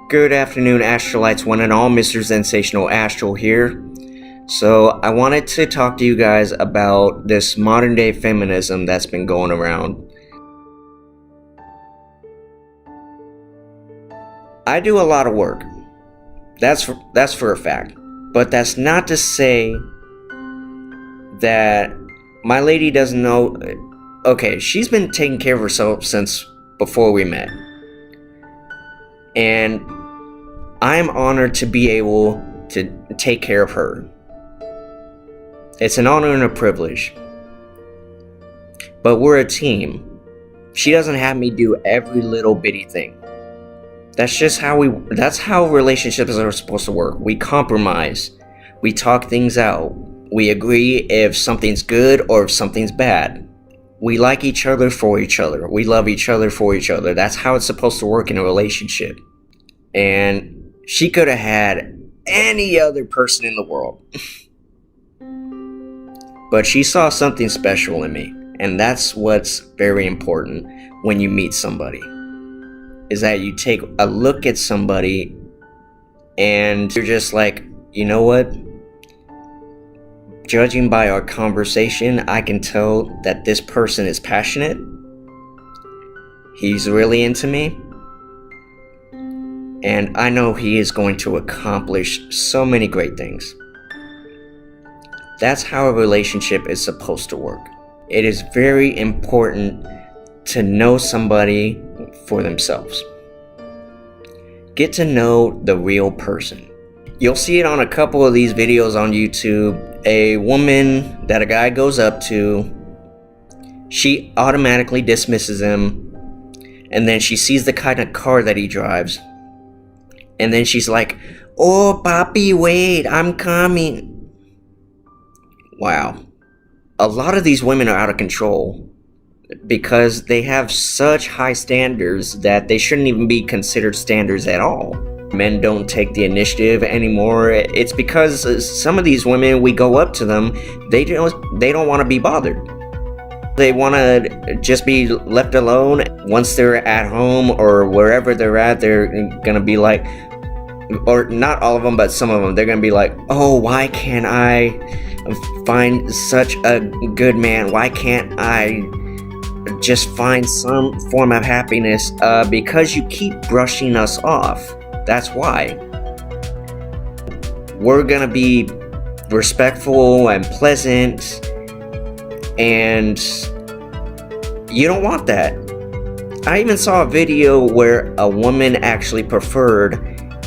Good afternoon, Astralites, one and all. Mr. Zensational Astral here. So I wanted to talk to you guys about this modern day feminism that's been going around. I do a lot of work. That's for a fact. But that's not to say that my lady doesn't know. Okay, she's been taking care of herself since before we met. And I'm honored to be able to take care of her. It's an honor and a privilege. But we're a team. She doesn't have me do every little bitty thing. That's how relationships are supposed to work. We compromise. We talk things out. We agree if something's good or if something's bad. We like each other for each other. We love each other for each other. That's how it's supposed to work in a relationship. And she could have had any other person in the world. But she saw something special in me. And that's what's very important when you meet somebody. Is that you take a look at somebody and you're just like, you know what? Judging by our conversation, I can tell that this person is passionate. He's really into me. And I know he is going to accomplish so many great things. That's how a relationship is supposed to work. It is very important to know somebody for themselves. Get to know the real person. You'll see it on a couple of these videos on YouTube. A woman that a guy goes up to, she automatically dismisses him, and then she sees the kind of car that he drives, and then she's like, "Oh, papi, wait, I'm coming." Wow. A lot of these women are out of control because they have such high standards that they shouldn't even be considered standards at all. Men don't take the initiative anymore. It's because some of these women, we go up to them, they don't want to be bothered. They want to just be left alone. Once they're at home or wherever they're at, they're gonna be like, or not all of them, but some of them, they're gonna be like, "Oh, why can't I find such a good man? Why can't I just find some form of happiness?" Because you keep brushing us off. That's why. We're gonna be respectful and pleasant, and you don't want that. I even saw a video where a woman actually preferred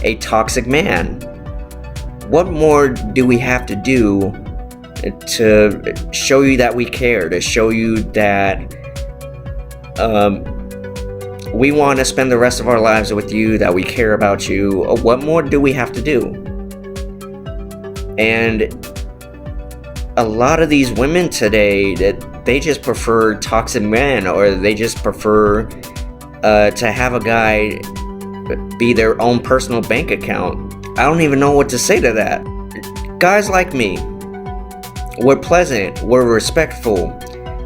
a toxic man. What more do we have to do to show you that we care, to show you that we want to spend the rest of our lives with you, that we care about you? What more do we have to do? And a lot of these women today, that they just prefer toxic men, or they just prefer to have a guy be their own personal bank account. I don't even know what to say to that. Guys like me, we're pleasant, we're respectful,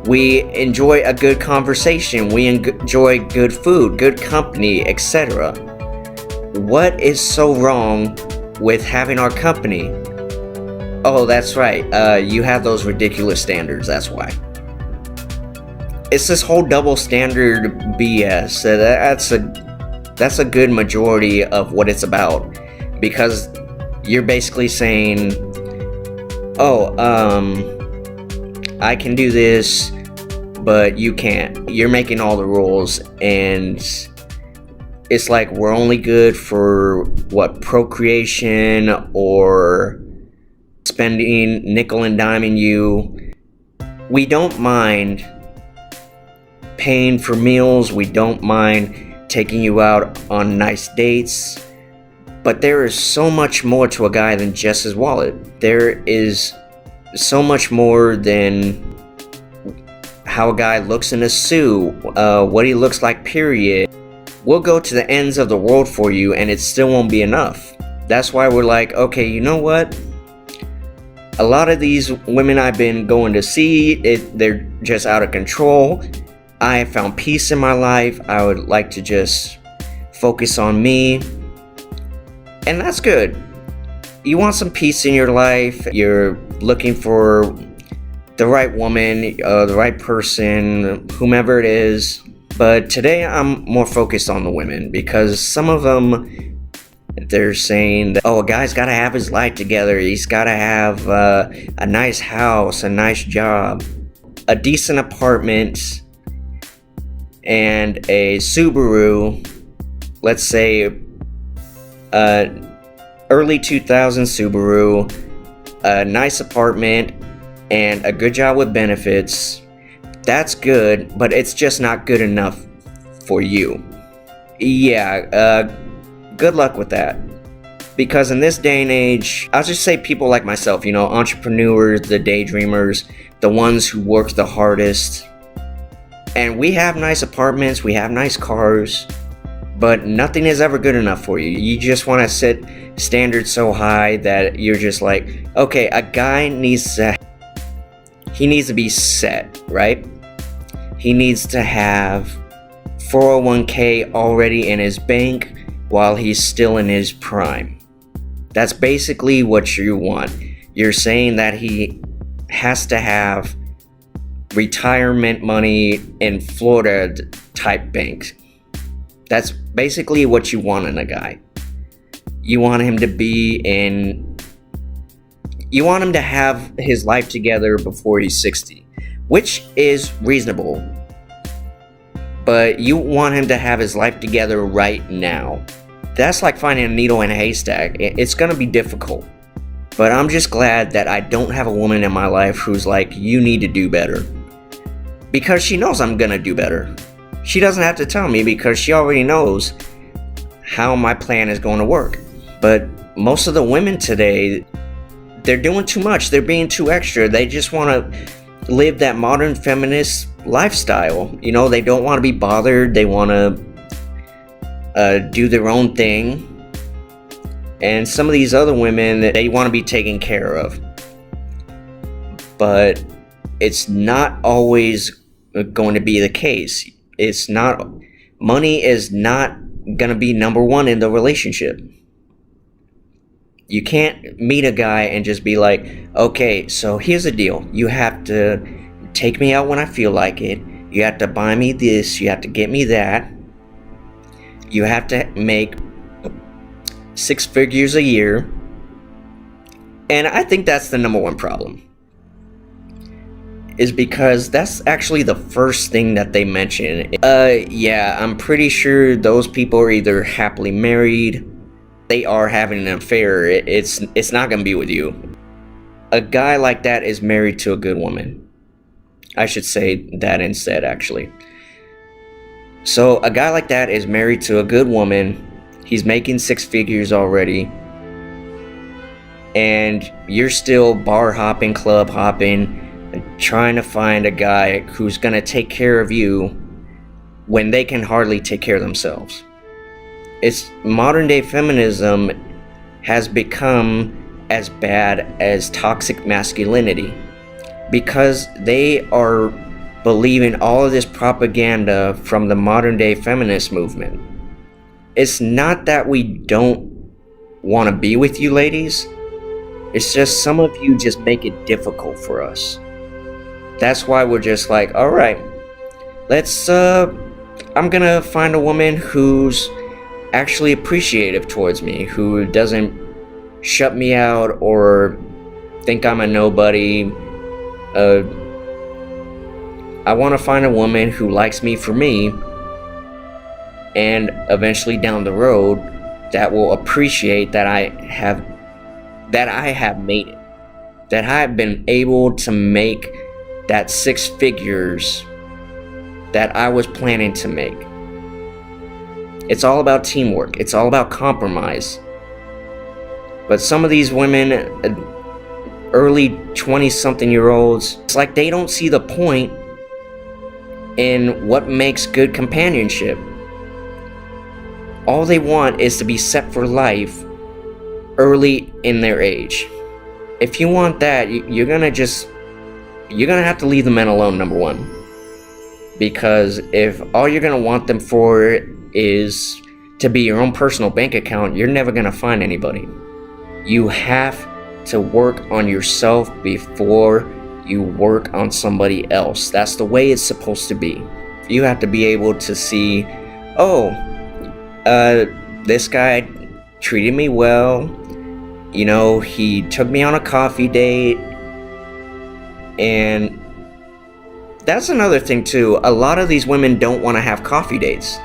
we enjoy a good conversation, we enjoy good food, good company, etc. What is so wrong with having our company? Oh, that's right, you have those ridiculous standards, that's why. It's this whole double standard BS. That's a good majority of what it's about, because you're basically saying, "Oh, I can do this, but you can't. You're making all the rules," and it's like we're only good for procreation or spending nickel and diming you. We don't mind paying for meals. We don't mind taking you out on nice dates. But there is so much more to a guy than just his wallet. There is so much more than how a guy looks in a suit, what he looks like, period. We'll go to the ends of the world for you, and it still won't be enough. That's why we're like, okay, you know what? A lot of these women I've been going to see, they're just out of control. I have found peace in my life. I would like to just focus on me. And that's good. You want some peace in your life. You're looking for the right woman, the right person, whomever it is. But today I'm more focused on the women, because some of them, they're saying that, oh, a guy's got to have his life together. He's got to have a nice house, a nice job, a decent apartment, and a Subaru, let's say early 2000s Subaru, a nice apartment, and a good job with benefits. That's good, but it's just not good enough for you. Yeah, good luck with that. Because in this day and age, I'll just say people like myself, entrepreneurs, the daydreamers, the ones who work the hardest. And we have nice apartments, we have nice cars, but nothing is ever good enough for you. You just want to set standards so high that you're just like, okay, a guy needs to be set, right? He needs to have 401k already in his bank while he's still in his prime. That's basically what you want. You're saying that he has to have retirement money in Florida type banks. That's basically what you want in a guy. You want him to have his life together before he's 60, which is reasonable. But you want him to have his life together right now. That's like finding a needle in a haystack. It's gonna be difficult. But I'm just glad that I don't have a woman in my life who's like, you need to do better. Because she knows I'm gonna do better. She doesn't have to tell me, because she already knows how my plan is going to work. But most of the women today, they're doing too much. They're being too extra. They just want to live that modern feminist lifestyle. They don't want to be bothered. They want to do their own thing. And some of these other women, they want to be taken care of. But it's not always going to be the case. Money is not going to be number one in the relationship. You can't meet a guy and just be like, okay, so here's the deal. You have to take me out when I feel like it. You have to buy me this. You have to get me that. You have to make 6 figures a year. And I think that's the number one problem. Is because that's actually the first thing that they mention. Yeah, I'm pretty sure those people are either happily married, they are having an affair. It's not gonna be with you. A guy like that is married to a good woman. I should say that instead, actually. So a guy like that is married to a good woman. He's making 6 figures already. And you're still bar hopping, club hopping, and trying to find a guy who's gonna take care of you when they can hardly take care of themselves. It's modern day feminism has become as bad as toxic masculinity, because they are believing all of this propaganda from the modern day feminist movement. It's not that we don't want to be with you ladies. It's just some of you just make it difficult for us. That's why we're just like, all right, I'm gonna find a woman who's actually appreciative towards me, who doesn't shut me out or think I'm a nobody. I want to find a woman who likes me for me, and eventually down the road that will appreciate that I have made it, that I have been able to make that 6 figures that I was planning to make. It's all about teamwork. It's all about compromise. But some of these women, early 20-something-year-olds, it's like they don't see the point in what makes good companionship. All they want is to be set for life early in their age. If you want that, you're gonna have to leave the men alone, number one. Because if all you're gonna want them for is to be your own personal bank account, you're never gonna find anybody. You have to work on yourself before you work on somebody else. That's the way it's supposed to be. You have to be able to see, oh, this guy treated me well, you know, he took me on a coffee date. And that's another thing too, a lot of these women don't want to have coffee dates.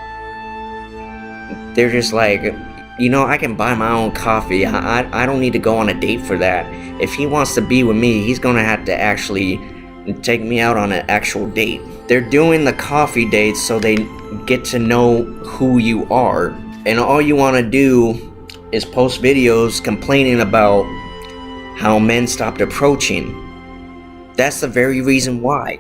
They're just like, you know, I can buy my own coffee. I don't need to go on a date for that. If he wants to be with me, he's gonna have to actually take me out on an actual date. They're doing the coffee dates so they get to know who you are. And all you want to do is post videos complaining about how men stopped approaching. That's the very reason why.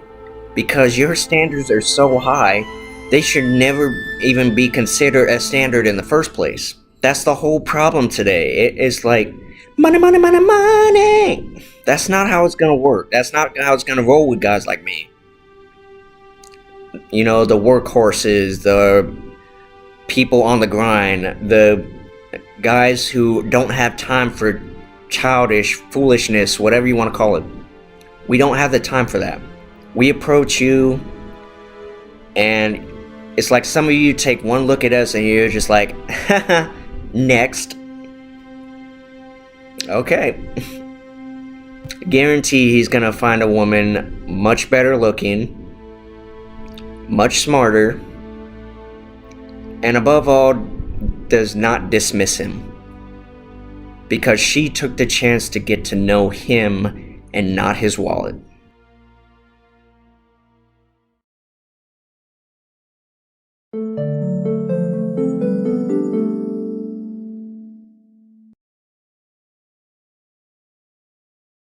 Because your standards are so high, they should never even be considered a standard in the first place. That's the whole problem today. It's like, money, money, money, money. That's not how it's gonna work. That's not how it's gonna roll with guys like me. You know, the workhorses, the people on the grind, the guys who don't have time for childish foolishness, whatever you want to call it. We don't have the time for that. We approach you, and it's like some of you take one look at us and you're just like, haha, next. Okay. Guarantee he's gonna find a woman much better looking, much smarter, and above all, does not dismiss him. Because she took the chance to get to know him and not his wallet.